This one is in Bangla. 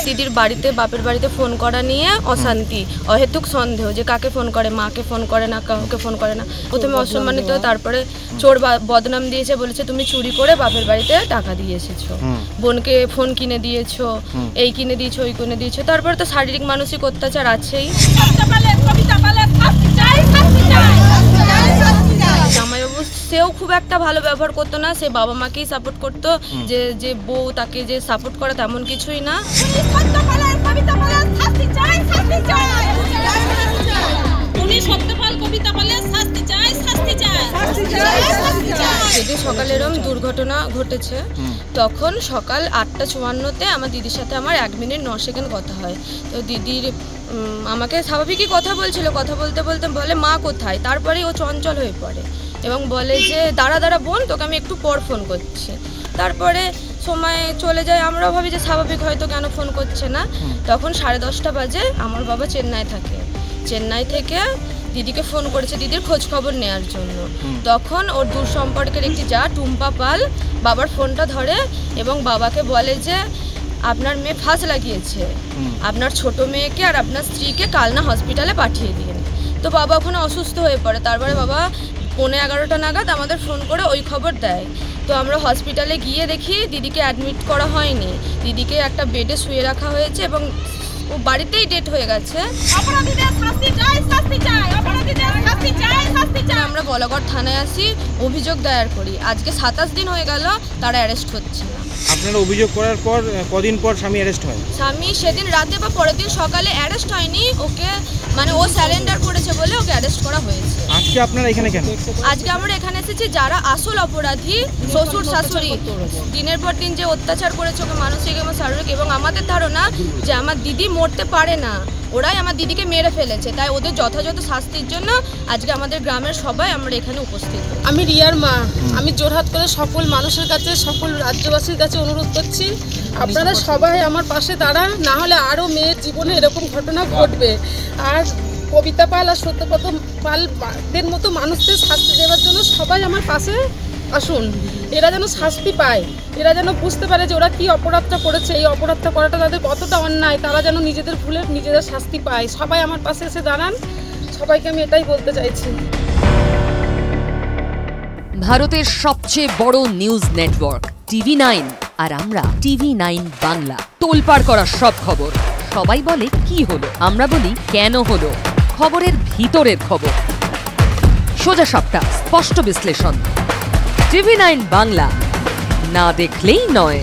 দিদির বাড়িতে বাপের বাড়িতে ফোন করা নিয়ে অশান্তি, অহেতুক সন্দেহ যে কাকে ফোন করে, মাকে ফোন করে না, কাউকে ফোন করে না। প্রথমে অসম্মানিত, তারপরে চোর বদনাম দিয়েছে, বলেছে তুমি চুরি করে বাপের বাড়িতে টাকা দিয়ে এসেছো, বোনকে ফোন কিনে দিয়েছো, এই কিনে দিয়েছো, ওই কিনে দিয়েছো। তারপরে তো শারীরিক মানসিক অত্যাচার আছেই। জামাইবাবু সেও খুব একটা ভালো ব্যবহার করতো না, সে বাবা মাকেই সাপোর্ট করতো, যে বউ তাকে যে সাপোর্ট করে তেমন কিছুই না। যেদিন সকালে এরকম দুর্ঘটনা ঘটেছে তখন সকাল 8:54-তে আমার দিদির সাথে আমার 1 মিনিট 9 সেকেন্ড কথা হয়। তো দিদির আমাকে স্বাভাবিকই কথা বলছিল, কথা বলতে বলতে বলে মা কোথায়, তারপরেই ও চঞ্চল হয়ে পড়ে এবং বলে যে দাঁড়া দাঁড়া বোন, তোকে আমি একটু পর ফোন করছি। তারপরে সময় চলে যায়, আমরাও ভাবি যে স্বাভাবিক হয়তো কেন ফোন করছে না। তখন 10:30 বাজে, আমার বাবা চেন্নাই থাকে, চেন্নাই থেকে দিদিকে ফোন করেছে দিদির খোঁজ খবর নেওয়ার জন্য। তখন ওর দূর সম্পর্কের একটি যা টুম্পা পাল বাবার ফোনটা ধরে এবং বাবাকে বলে যে আপনার মেয়ে ফাঁস লাগিয়েছে, আপনার ছোট মেয়েকে আর আপনার স্ত্রীকে কাল না হসপিটালে পাঠিয়ে দিন। তো বাবা ওখানে অসুস্থ হয়ে পড়ে। তারপরে বাবা 11:15 নাগাদ আমাদের ফোন করে ওই খবর দেয়। তো আমরা হসপিটালে গিয়ে দেখি দিদিকে অ্যাডমিট করা হয়নি, দিদিকে একটা বেডে শুয়ে রাখা হয়েছে এবং ও বাড়িতেই ডেট হয়ে গেছে। আমরা বলাগড় থানায় আসি, অভিযোগ দায়ের করি। আজকে 27 দিন হয়ে গেল, তারা অ্যারেস্ট হচ্ছে না। আপনারা অভিযোগ করার পর কদিন পর স্বামী অ্যারেস্ট হয়? স্বামী সেদিন রাতে বা পরের দিন সকালে অ্যারেস্ট হয়নি, ওকে মানে ও স্যারেন্ডার করেছে বলে ওকে অ্যারেস্ট করা হয়েছে। আজকে আপনারা এখানে কেন? আজকে আমরা এখানে এসেছি যারা আসল অপরাধী, শ্বশুর শাশুড়ি দিনের পর দিন যে অত্যাচার করেছে ওকে মানসিক এবং শারীরিক, এবং আমাদের ধারণা যে আমার দিদি মরতে পারে না, ওরাই আমার দিদিকে মেরে ফেলেছে, তাই ওদের যথাযথ শাস্তির জন্য আজকে আমাদের গ্রামের সবাই আমরা এখানে উপস্থিত। আমি রিয়ার মা, আমি জোরহাত করে সকল মানুষের কাছে, সকল রাজ্যবাসীর কাছে অনুরোধ করছি, আপনারা সবাই আমার পাশে দাঁড়ান, না হলে আরও মেয়ের জীবনে এরকম ঘটনা ঘটবে। আর কবিতা পাল আর সত্যব্রত পালদের মতো মানুষদের শাস্তি দেওয়ার জন্য সবাই আমার পাশে আসুন। এরা যেন শাস্তি পায়, এরা যেন বুঝতে পারে যে ওরা কী অপরাধটা করেছে, এই অপরাধটা করাটা তাদের কতটা অন্যায়, তারা যেন নিজেদের ভুলে নিজেদের শাস্তি পায়। সবাই আমার পাশে এসে দাঁড়ান, সবাইকে আমি এটাই বলতে চাইছি। ভারতের সবচেয়ে বড় নিউজ নেটওয়ার্ক TV9 আর আমরা TV9 বাংলা। তোলপাড় করা সব খবর, সবাই বলে কি হলো, আমরা বলি কেন হলো। খবরের ভিতরের খবর, সোজা সাপটা, স্পষ্ট বিশ্লেষণ। TV9 বাংলা, না দেখলেই নয়।